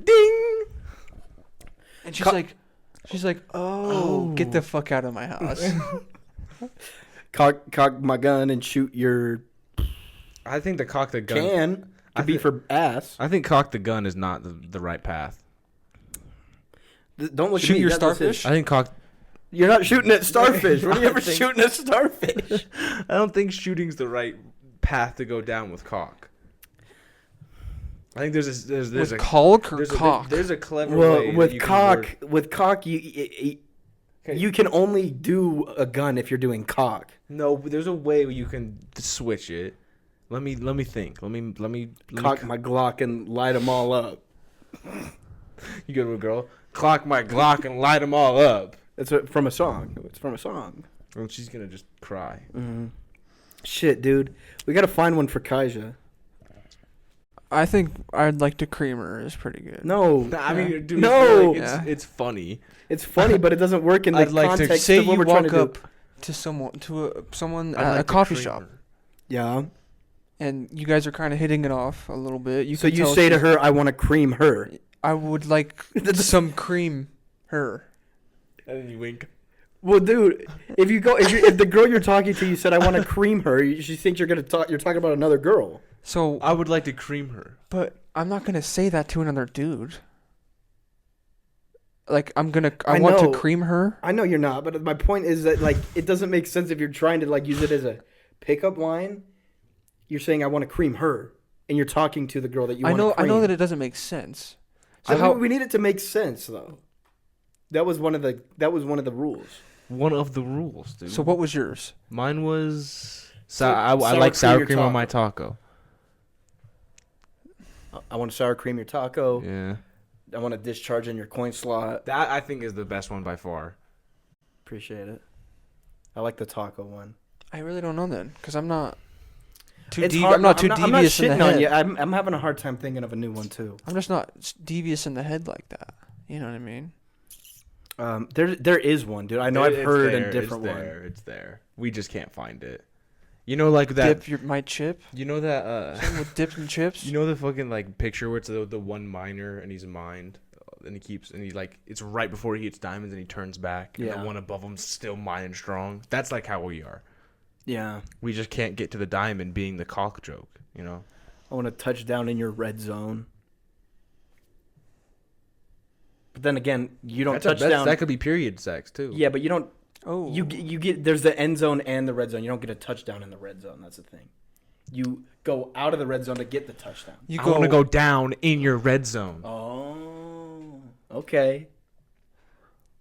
Ding. And she's like, oh, get the fuck out of my house. Cock my gun and shoot your I think the cock the gun. can. Could be for ass. I think cock the gun is not the right path. Don't look Shoot at me. your That's starfish? I think cock. You're not shooting at starfish. When are you ever I think- shooting at starfish? I don't think shooting's the right path to go down with cock. I think there's With caulk or there's cock? there's a clever Well, way that with you can cock, word- you can only do a gun if you're doing cock. No, but there's a way where you can switch it. Let me think. Let me Cock my Glock and light them all up. You go to a girl, clock my Glock and light them all up. It's from a song. It's from a song. And she's gonna just cry. Shit, dude. We gotta find one for Kaija. I think I'd like to cream her is pretty good. No. I mean, dude, No. it's funny. It's funny, but it doesn't work in the I'd like to context Say of what you we're trying to walk do. up to someone I'd at like a to coffee cream shop, her. Yeah. and you guys are kind of hitting it off a little bit. So can you tell say to she's- her, "I want to cream her." I would like some cream her. And then you wink. Well, dude, if the girl you're talking to, you said, "I want to cream her," she thinks you're talking about another girl. So, I would like to cream her. but I'm not gonna say that to another dude. Like I I want to know. cream her. I know you're not, but my point is that like it doesn't make sense if you're trying to like use it as a pickup line. You're saying, "I want to cream her," and you're talking to the girl that you want to cream. I know that it doesn't make sense. So I mean, how we need it to make sense, though. That was one of the rules. One of the rules, dude. So what was yours? Mine was Sour I like cream sour your cream on taco. my taco. I want to sour cream your taco. Yeah. I want to discharge in your coin slot. That I think is the best one by far. Appreciate it. I like the taco one. I really don't know then, because I'm not too It's deep. hard- I'm not too I'm not devious in the shitting on head. you. I'm having a hard time thinking of a new one too. I'm just not devious in the head like that. You know what I mean? There is one, dude. I know I've heard a different one. It's there. We just can't find it. You know, like that. Dip my chip. You know that. Something with dips and chips. You know the fucking like picture where it's the one miner and he's mined, and he like it's right before he hits diamonds and he turns back. And the one above him's still mining strong. That's like how we are. Yeah. We just can't get to the diamond being the cock joke. You know. I want to touch down in your red zone. But then again, you don't touch down. That could be period sex too. Yeah, but you don't. Oh. You get there's the end zone and the red zone. You don't get a touchdown in the red zone. That's the thing. You go out of the red zone to get the touchdown. I want to go down in your red zone. Oh, okay.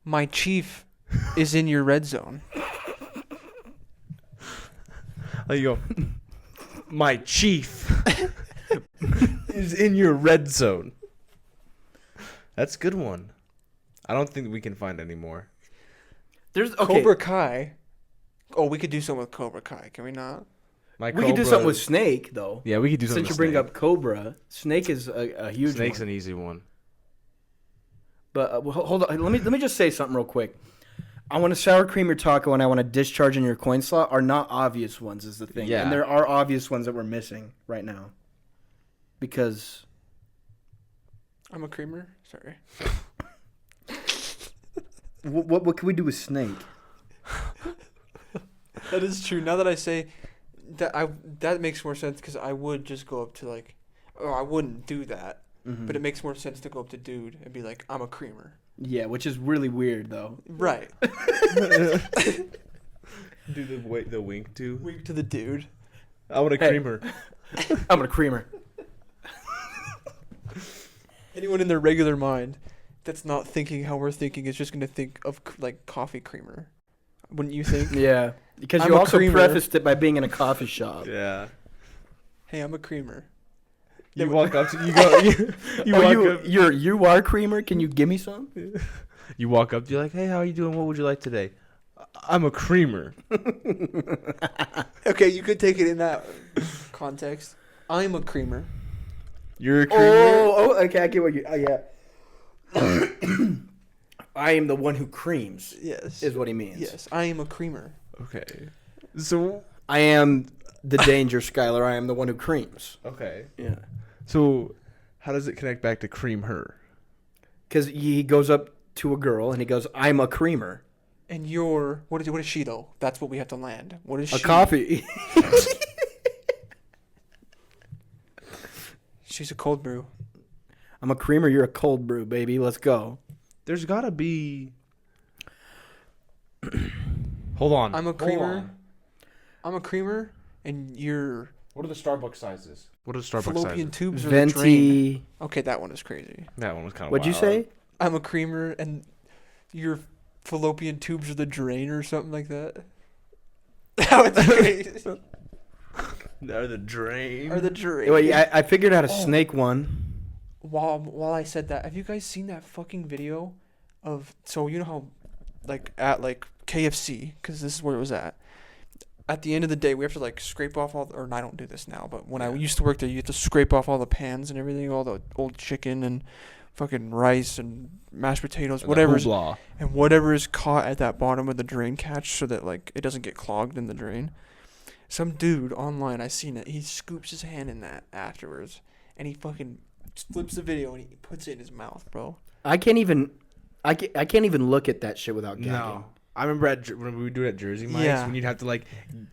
My chief is in your red zone. There you go. My chief is in your red zone. That's a good one. I don't think we can find any more. There's Cobra Kai. Oh, we could do something with Cobra Kai. Can we not? We could do something with Snake, though. Yeah, we could do something Since with you bring up Cobra, Snake is a huge Snake's one. an easy one. But hold on. Let me just say something real quick. I want to sour cream your taco and I want to discharge in your coin slot are not obvious ones is the thing. Yeah. And there are obvious ones that we're missing right now. Because... I'm a creamer. Sorry. What can we do with Snake? That is true. Now that I say that, that makes more sense because I would just go up to like, oh, I wouldn't do that, but it makes more sense to go up to dude and be like, I'm a creamer. Yeah, which is really weird though. Right. Do the wink too. Wink to the dude. I want a creamer. I'm a creamer. Anyone in their regular mind that's not thinking how we're thinking is just going to think of like coffee creamer. Wouldn't you think? Yeah, because I'm you a also creamer. prefaced it by being in a coffee shop. Yeah. Hey, I'm a creamer. You walk up to you go You are creamer. Can you give me some? You walk up. You're like, hey, how are you doing? What would you like today? I'm a creamer. Okay, you could take it in that context. I'm a creamer. You're a creamer. Oh, okay. I get what you. Oh, yeah. I am the one who creams. Yes. Is what he means. Yes, I am a creamer. Okay. So I am the danger, Skylar. I am the one who creams. okay. Yeah. So how does it connect back to cream her? Because he goes up to a girl and he goes, "I'm a creamer." And you're what is she though? That's what we have to land. What is she? A coffee. She's a cold brew. I'm a creamer. You're a cold brew, baby. Let's go. There's gotta be. Hold on. I'm a creamer. I'm a creamer, and you're What are the Starbucks sizes? What are the Starbucks fallopian sizes? tubes or the drain. Venti. Okay, that one is crazy. That one was kind of. What'd you say? I'm a creamer, and your fallopian tubes are the drain or something like that. That was crazy. Are the drain? Or the drain. Wait, I figured out a snake one. While I said that, have you guys seen that fucking video of, so you know how like at like KFC, because this is where it was at the end of the day we have to like scrape off or I don't do this now, but when I used to work there, you have to scrape off all the pans and everything, all the old chicken and fucking rice and mashed potatoes, whatever is caught at that bottom of the drain catch so that like it doesn't get clogged in the drain. Some dude online, I seen it, he scoops his hand in that afterwards and he fucking flips the video and he puts it in his mouth, bro. I can't even look at that shit without gagging. No. I remember when we would do it at Jersey Mike's, when you'd have to like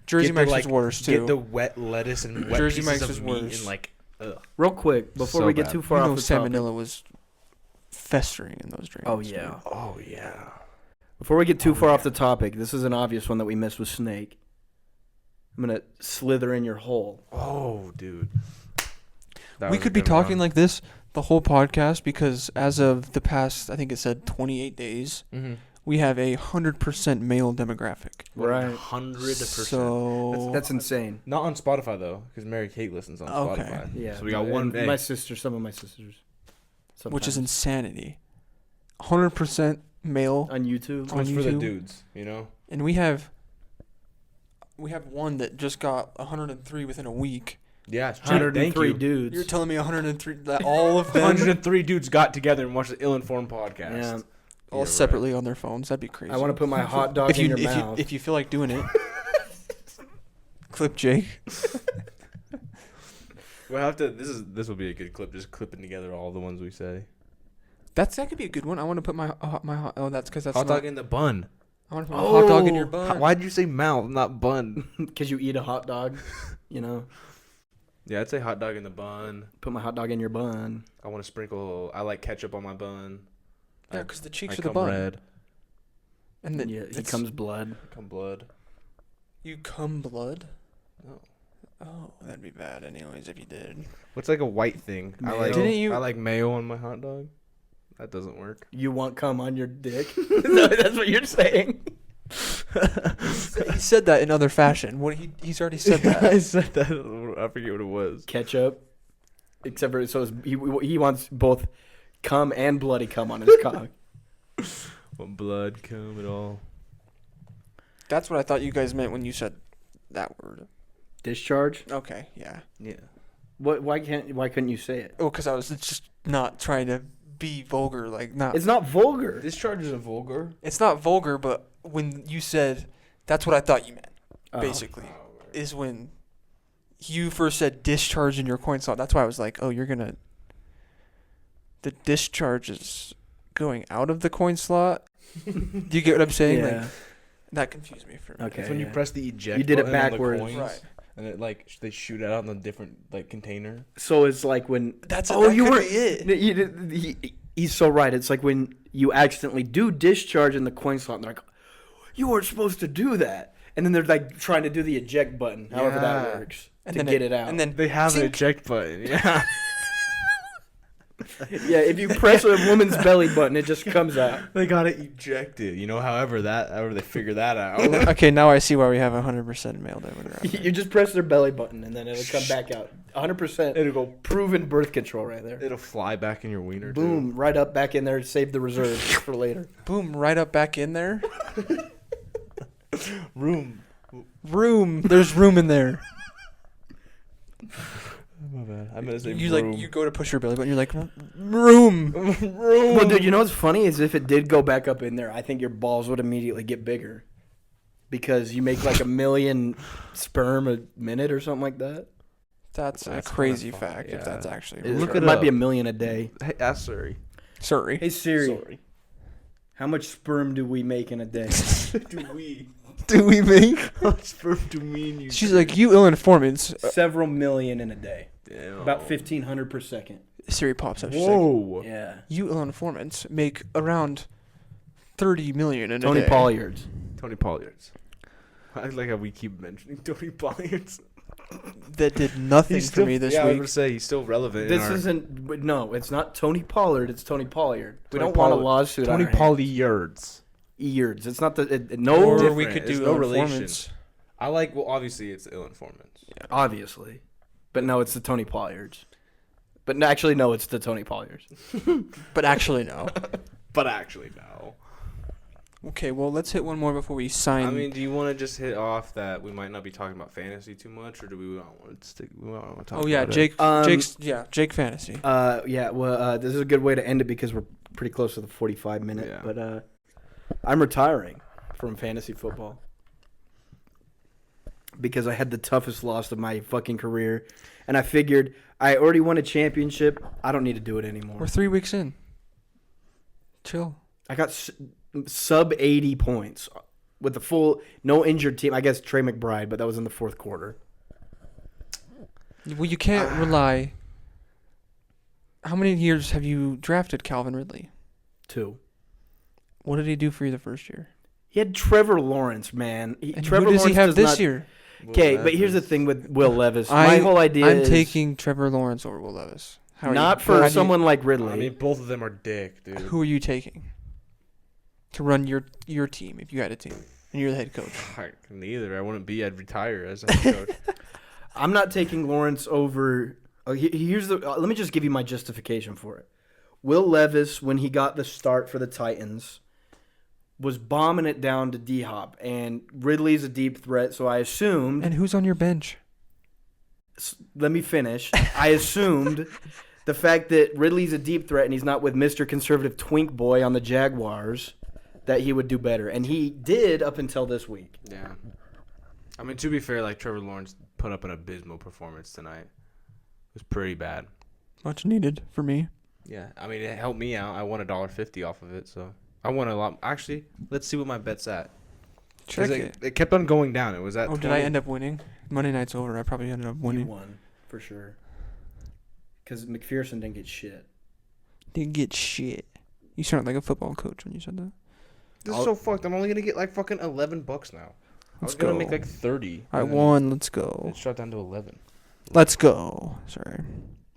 Jersey Mike's was worse too. Get the wet lettuce and wet Jersey pieces Mike's of was meat worse. and like, ugh. Real quick, before So we get bad. too far off the topic. Salmonella was festering in those drains. Oh yeah. dude. Oh yeah. Before we get too far off the topic, this is an obvious one that we missed with Snake. I'm gonna slither in your hole. Oh, dude. That We was a could be good one. talking like this the whole podcast because as of the past, I think it said 28 days, we have 100% male demographic. Right. 100%. So That's insane. Not on Spotify though, because Mary Kate listens on Okay. Spotify. Yeah. So we got one. and my sister, some of my sisters. which is sometimes. insanity. 100% male, On YouTube. on It's for the YouTube. dudes, you know. and we have one that just got 103 within a week. Yeah, thank 103 you. dudes. You're telling me 103 that all of them 103 dudes got together and watched the Ill-Informed podcast. Yeah. all right. separately on their phones. That'd be crazy. I want to put my hot dog in your mouth. If you feel like doing it, clip Jake. We'll have to. This will be a good clip. Just clipping together all the ones we say. That could be a good one. I want to put my hot. Oh, that's because that's Hot not, dog in the bun. I want to put my hot dog in your Oh, bun. Why'd you say mouth, not bun? Because you eat a hot dog, you know. Yeah, I'd say hot dog in the bun. Put my hot dog in your bun. I want to sprinkle. I like ketchup on my bun. Yeah, because the cheeks I are the come bun. red. And then Yeah, he comes blood. I come blood. You cum blood? No. Oh, that'd be bad anyways if you did. What's like a white thing? Mayo. I like mayo on my hot dog. That doesn't work. You want cum on your dick? That's what you're saying. He said that in other fashion. He's already said that. I said that. I forget what it was. Ketchup. Except for he wants both cum and bloody cum on his cock. Want blood, cum, at all. That's what I thought you guys meant when you said that word. Discharge. Okay, yeah. Yeah. Why couldn't you say it? Oh, because I was just not trying to be vulgar. Like, not. It's not vulgar. Discharge isn't vulgar. It's not vulgar, but when you said, that's what I thought you meant. Oh. Basically, is when you first said discharge in your coin slot. That's why I was like, oh, you're gonna. The discharge is going out of the coin slot. Do you get what I'm saying? Yeah. Like, that confused me for a minute. Okay. It's when you yeah. press the eject. You did it button on the backwards. coins, Right. And it they shoot it out in a different container. So it's like when That's oh that you could were be it. he's so right. It's like when you accidentally do discharge in the coin slot. And they're like, you weren't supposed to do that, and then they're like trying to do the eject button, however that Yeah. works, And to then get it out. And then They have an Tink. eject button. Yeah. yeah, if you press a woman's belly button, it just comes out. They got it ejected. However they figure that out. Okay, now I see why we have 100% male demographic. You just press their belly button, and then it'll come back out. 100% It'll go. proven birth control right there. It'll fly back in your wiener. Boom, right up back in there. Save the reserves for later. Boom, right up back in there. Too. Room. Room. There's room in there. My bad. I'm gonna say You room. you go to push your belly button. You're like room. room. Well, dude, you know what's funny is if it did go back up in there, I think your balls would immediately get bigger because you make like 1 million sperm a minute or something like that. That's That's a crazy kinda fun, fact. yeah. If that's actually It Look true. it might up. be 1 million a day. Hey, ask Siri. Sorry. Hey Siri, Sorry. how much sperm do we make in a day? Do we? Do we make? How much sperm do me and you? She's like, you ill informants. Several million in a day. Damn. About 1,500 per second. Siri pops up. She's like, Whoa. Yeah. you ill informants make around 30 million in Tony a day. Pollards. Tony Pollards. I like how we keep mentioning Tony Pollards. That did nothing for me this I was week. gonna say he's still relevant. This isn't. No, it's not Tony Pollard. It's Tony Pollard. We Tony don't want a Pollard. lawsuit. Tony on our hands. Pollards. Ears. It's not the. Or No. different. we could There's do no ill relation. informants. I like. Well, obviously it's ill informants. Obviously. But no, it's the Tony Pollards. But no, actually, no, it's the Tony Pollards. But actually, no. But actually, no. Okay, well, let's hit one more before we sign. I mean, do you want to just hit off that we might not be talking about fantasy too much, or do we not want to stick? We don't want to talk. oh yeah, about Jake. Um, Jake Fantasy. Yeah, well, this is a good way to end it because we're pretty close to the 45 minute. Yeah. But I'm retiring from fantasy football because I had the toughest loss of my fucking career, and I figured I already won a championship. I don't need to do it anymore. We're 3 weeks in. Chill. I got sub 80 points with the full no injured team. I guess Trey McBride, but that was in the fourth quarter. Well, you can't rely. How many years have you drafted Calvin Ridley? 2. What did he do for you the first year? He had Trevor Lawrence, man. And Trevor who does he Lawrence have does this not- year? Okay, but here's the thing with Will Levis. My whole idea I'm is taking Trevor Lawrence over Will Levis. How are not you, for how do you- someone like Ridley. I mean, both of them are dick, dude. Who are you taking to run your team if you had a team and you're the head coach? Neither. I wouldn't be. I'd retire as a head coach. I'm not taking Lawrence over. Here's the. Let me just give you my justification for it. Will Levis, when he got the start for the Titans, was bombing it down to D-Hop, and Ridley's a deep threat, so I assumed. And who's on your bench? Let me finish. I assumed The fact that Ridley's a deep threat and he's not with Mr. Conservative Twink Boy on the Jaguars, that he would do better. And he did up until this week. Yeah. I mean, to be fair, like Trevor Lawrence put up an abysmal performance tonight. It was pretty bad. Much needed for me. Yeah. I mean, it helped me out. I won $1.50 off of it, so I won a lot. Actually, let's see what my bet's at. Check it. It kept on going down. It was at 20. Did I end up winning? Monday night's over. I probably ended up winning. You won, for sure. Because McPherson didn't get shit. Didn't get shit. You sounded like a football coach when you said that. This is so fucked. I'm only going to get like fucking $11 now. I was going to make like 30. I won. Let's go. It shot down to 11. Let's go. Sorry.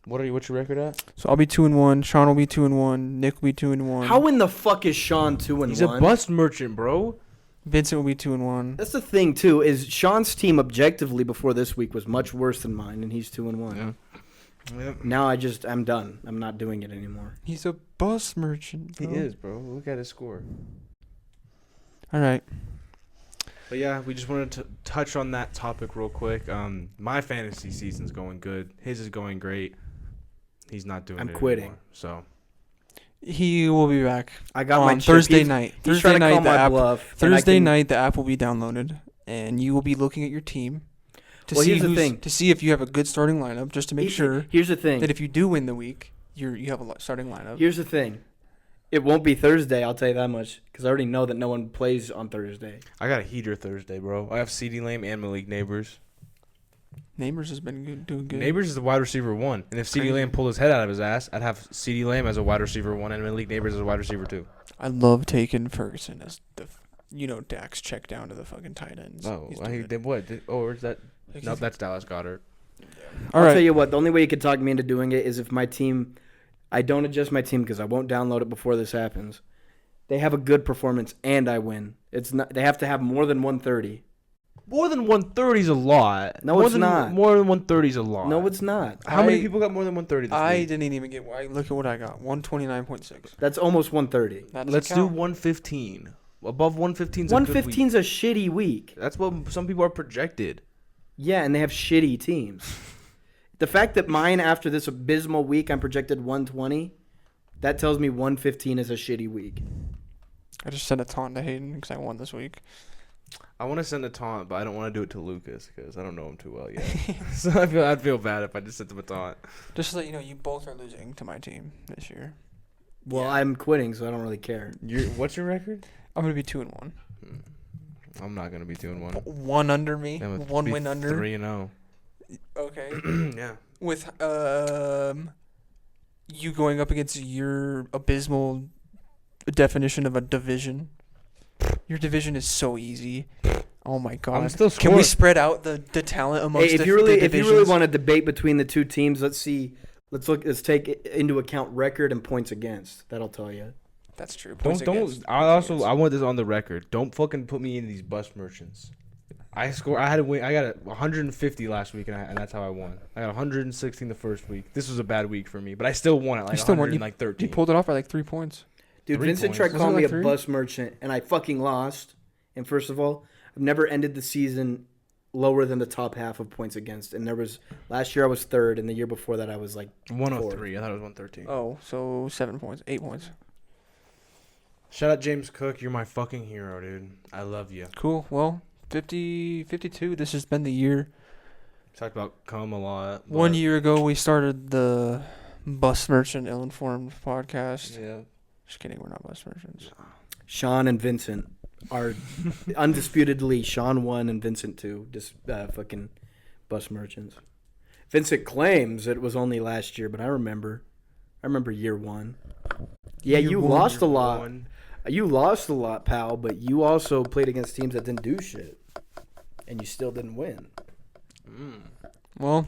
What's your record at? So I'll be 2-1. Sean will be 2-1. Nick will be 2-1. How in the fuck is Sean 2-1? He's a bus merchant, bro. Vincent will be 2-1. That's the thing too. Is Sean's team objectively before this week was much worse than mine, and he's 2-1. Yeah. Yep. Now I'm done. I'm not doing it anymore. He's a bus merchant. He Bro. is, bro. Look at his score. All right. But yeah, we just wanted to touch on that topic real quick. My fantasy season's going good. His is going great. He's not doing it I'm quitting. anymore, so He will be back I got on my chip. Thursday He's- night. He's Thursday trying to night, call the my app. bluff. and I Thursday can- night, the app will be downloaded, and you will be looking at your team to Well, see here's the thing. to see if you have a good starting lineup, just to make sure Here's the thing. that if you do win the week, you have a starting lineup. Here's the thing. It won't be Thursday, I'll tell you that much, because I already know that no one plays on Thursday. I got a heater Thursday, bro. I have CeeDee Lamb and Malik Neighbors. Neighbors has been doing good. Neighbors is the wide receiver 1, and if CeeDee Crazy. Lamb pulled his head out of his ass, I'd have CeeDee Lamb as a wide receiver 1 and Malik Neighbors as a wide receiver 2. I love taking Ferguson as Dak's check down to the fucking tight ends. Oh, He's he doing it. did what? Where's that? Like, No, he's- that's Dallas Goedert. All I'll right. tell you what, the only way you could talk me into doing it is if my team, I don't adjust my team because I won't download it before this happens. They have a good performance and I win. It's not. They have to have more than 130. More than 130 is a lot. No, it's not. More than 130 is a lot. No, it's not. How many I- people got more than 130 this I week? didn't even get. Look at what I got. 129.6. That's almost 130. That doesn't Let's do count. 115. Above 115 is a good week. 115's a shitty week. That's what some people are projected. Yeah, and they have shitty teams. The fact that mine after this abysmal week I'm projected 120, that tells me 115 is a shitty week. I just sent a taunt to Hayden because I won this week. I want to send a taunt, but I don't want to do it to Lucas because I don't know him too well yet. So I'd feel bad if I just sent him a taunt. Just to let you know, you both are losing to my team this year. Well, Yeah. I'm quitting, so I don't really care. What's your record? I'm gonna be 2-1. I'm not gonna be 2-1. One under me. One win under. 3-0. Okay. Yeah. With you going up against your abysmal definition of a division. Your division is so easy. Oh my god. I'm still Can we scoring. spread out the talent amongst Hey, the if you really divisions? want to debate between the two teams, let's take into account record and points against. That'll tell you. That's true. Points Don't. against, I points against. want this on the record. Don't fucking put me in these bus merchants. I had to win. I got 150 last week, and that's how I won. I got 116 the first week. This was a bad week for me, but I still won at like You still won. 113. You pulled it off by like 3 points. Dude, 3 Vincent points. tried Wasn't calling it me like a 3? bus merchant, and I fucking lost. And first of all, I've never ended the season lower than the top half of points against. And last year I was third, and the year before that I was like 103. I thought it was 113. Oh, so 7 points, 8 points. Shout out James Cook. You're my fucking hero, dude. I love you. Cool. Well, 52. This has been the year. Talked about cum a lot. 1 year ago, we started the Bus Merchant Ill-Informed podcast. Yeah. Just kidding. We're not bus merchants. Sean and Vincent are undisputedly Sean 1 and Vincent 2, just fucking bus merchants. Vincent claims it was only last year, but I remember year 1. Yeah, Year you one, lost a Year lot. one. You lost a lot, pal, but you also played against teams that didn't do shit. And you still didn't win. Well,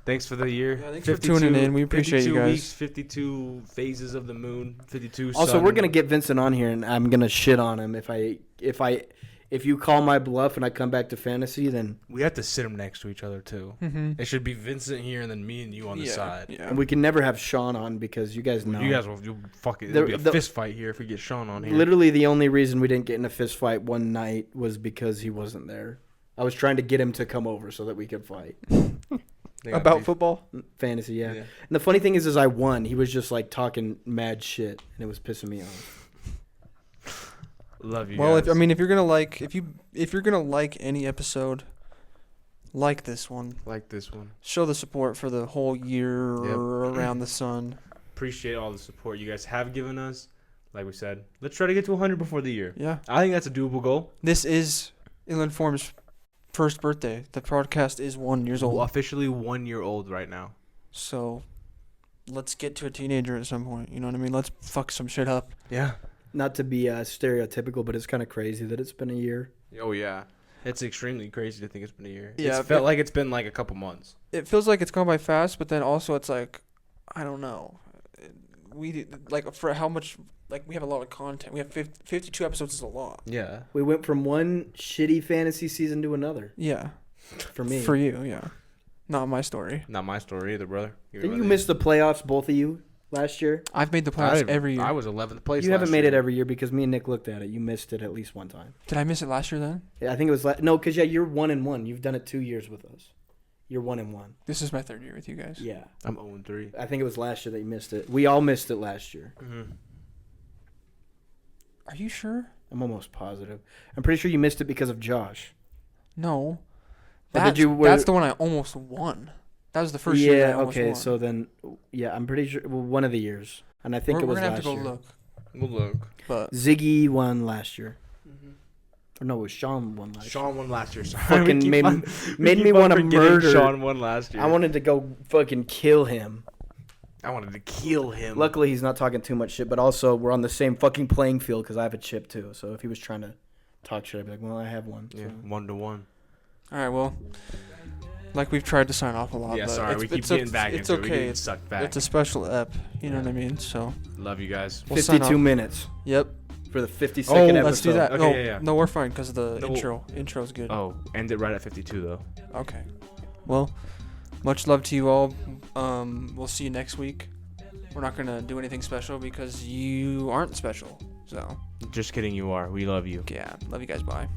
Thanks for the year. Yeah, thanks for tuning in. We appreciate you 52 guys. weeks, 52 phases of the moon, 52 Also, sun. we're gonna get Vincent on here, and I'm gonna shit on him if you call my bluff and I come back to fantasy. Then We have to sit them next to each other, too. mm-hmm. It should be Vincent here and then me and you on the side. Yeah. and we can never have Sean on because you guys know. You guys will fuck it. There'll be a The- fist fight here if we get Sean on here. Literally, the only reason we didn't get in a fist fight one night was because he wasn't there. I was trying to get him to come over so that we could fight. They got About beef. football? Fantasy, yeah. And the funny thing is I won. He was just like talking mad shit, and it was pissing me off. Love you. Well, guys. if you're gonna like any episode, like this one, like this one. show the support for the whole year around the sun. Appreciate all the support you guys have given us. Like we said, let's try to get to 100 before the year. Yeah. I think that's a doable goal. This is Inland Form's first birthday. The podcast is 1 year old. Officially 1 year old right now. So let's get to a teenager at some point. You know what I mean? Let's fuck some shit up. Yeah. Not to be stereotypical, but it's kind of crazy that it's been a year. Oh yeah. It's extremely crazy to think it's been a year. Yeah, It's felt like it's been like a couple months. It feels like it's gone by fast, but then also it's like, I don't know. We like for how much we have a lot of content. We have 52 episodes is a lot. Yeah. We went from one shitty fantasy season to another. Yeah. For me. For you, yeah. Not my story. Not my story either, brother. Didn't you miss the playoffs, both of you, last year? I've made the playoffs every year. I was 11th place. You haven't last made year. it every year because me and Nick looked at it. You missed it at least one time. Did I miss it last year then? Yeah, I think it was no, because you're 1-1. You've done it 2 years with us. You're 1-1. This is my third year with you guys. Yeah, I'm 0-3. I think it was last year that you missed it. We all missed it last year. Mm-hmm. Are you sure? I'm almost positive. I'm pretty sure you missed it because of Josh. No. Or That's, that's the one I almost won. That was the first year that I almost okay. won. So then, yeah, I'm pretty sure one of the years, and I think it we're was gonna last have to go year. look. We'll look. But Ziggy won last year. Or no, it was Sean won last year. Sean won last year. Sorry. Fucking We made keep me on want to forgetting murder. Sean won last year. I wanted to go fucking kill him. I wanted to kill him. Luckily, he's not talking too much shit, but also we're on the same fucking playing field because I have a chip too. So if he was trying to talk shit, I'd be like, well, I have one. Yeah, So. 1-1. all right, well, like we've tried to sign off a lot. Yeah, but sorry, we keep getting back it's into it. We okay. getting sucked back. It's a special ep. You know what I mean? So Love you guys. we'll sign 52 off. minutes Yep. for the 52nd Oh, episode. Let's do that. Okay, no, yeah. no, we're fine because the No. intro. Intro's good. Oh, end it right at 52 though. Okay. Well, much love to you all. We'll see you next week. We're not gonna do anything special because you aren't special. So Just kidding, you are. We love you. yeah, love you guys. Bye.